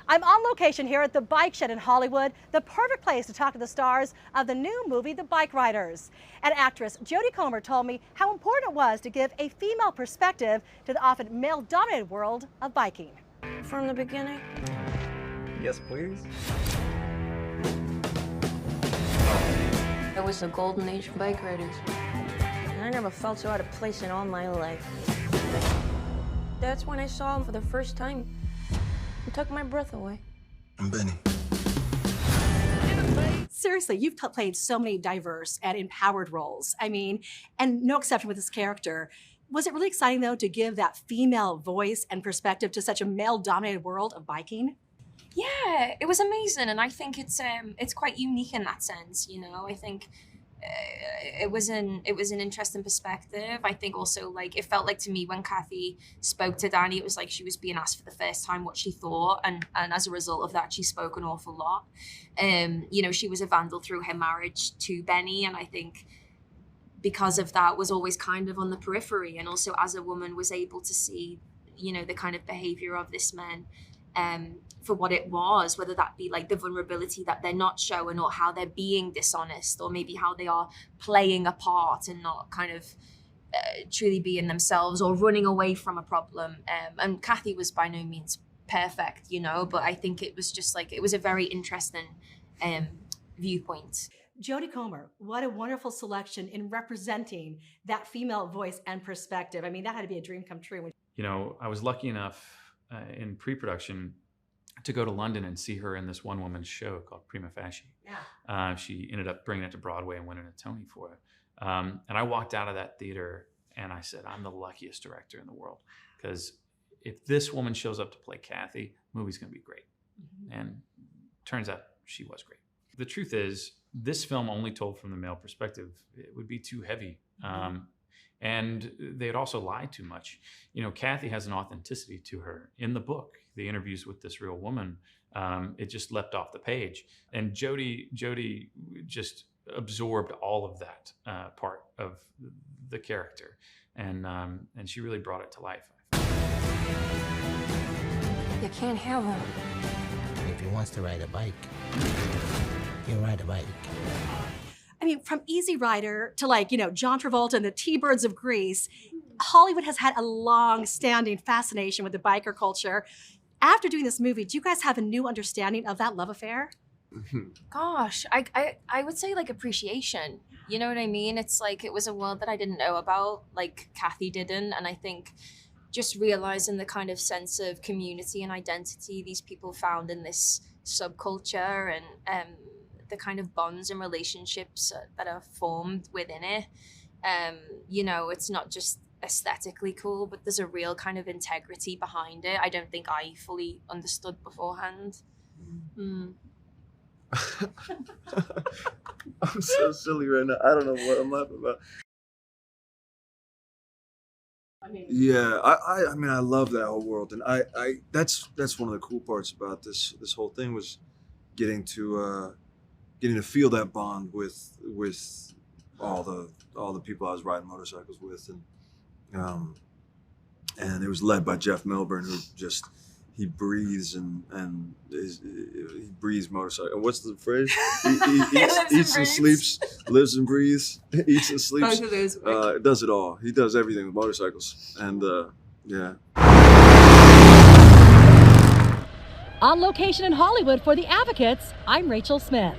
I'm on location here at the Bike Shed in Hollywood, the perfect place to talk to the stars of the new movie, The Bikeriders. And actress Jodie Comer told me how important it was to give a female perspective to the often male-dominated world of biking. From the beginning? Yes, please. It was the golden age of Bikeriders. And I never felt so out of place in all my life. That's when I saw him for the first time. It took my breath away. I'm Benny. Seriously, you've played so many diverse and empowered roles. I mean, and no exception with this character. Was it really exciting, though, to give that female voice and perspective to such a male-dominated world of biking? Yeah, it was amazing, and I think it's quite unique in that sense. You know, I think it was an interesting perspective. I think also, like, it felt like to me when Kathy spoke to Danny, it was like she was being asked for the first time what she thought, and as a result of that, she spoke an awful lot. You know, she was a vandal through her marriage to Benny, and I think because of that was always kind of on the periphery, and also as a woman was able to see, you know, the kind of behavior of this man for what it was, whether that be like the vulnerability that they're not showing, or how they're being dishonest, or maybe how they are playing a part and not kind of truly being themselves, or running away from a problem. And Kathy was by no means perfect, you know, but I think it was just like, it was a very interesting viewpoint. Jodie Comer, what a wonderful selection in representing that female voice and perspective. I mean, that had to be a dream come true. You know, I was lucky enough in pre-production to go to London and see her in this one-woman show called Prima Facie. Yeah. She ended up bringing it to Broadway and winning a Tony for it. And I walked out of that theater and I said, I'm the luckiest director in the world, because if this woman shows up to play Kathy, the movie's going to be great. Mm-hmm. And turns out she was great. The truth is, this film only told from the male perspective. It would be too heavy. Mm-hmm. And they'd also lied too much. You know, Kathy has an authenticity to her. In the book, the interviews with this real woman, it just leapt off the page. And Jodie just absorbed all of that part of the character. And she really brought it to life. You can't have him. If he wants to ride a bike, he'll ride a bike. I mean, from Easy Rider to, like, you know, John Travolta and the T-Birds of Greece, Hollywood has had a long-standing fascination with the biker culture. After doing this movie, do you guys have a new understanding of that love affair? Gosh, I would say like appreciation. You know what I mean? It's like it was a world that I didn't know about, like Kathy didn't, and I think just realizing the kind of sense of community and identity these people found in this subculture, and the kind of bonds and relationships that are formed within it. You know, it's not just aesthetically cool, but there's a real kind of integrity behind it. I don't think I fully understood beforehand. Mm. I'm so silly right now. I don't know what I'm laughing about. Yeah, I mean, I love that whole world, and I that's one of the cool parts about this whole thing, was getting to feel that bond with all the people I was riding motorcycles with, and it was led by Jeff Milburn, who just he breathes and he breathes motorcycle. What's the phrase? He eats and sleeps, lives and breathes, eats and sleeps. Both of those. Does it all. He does everything with motorcycles, and yeah. On location in Hollywood for The Advocates, I'm Rachel Smith.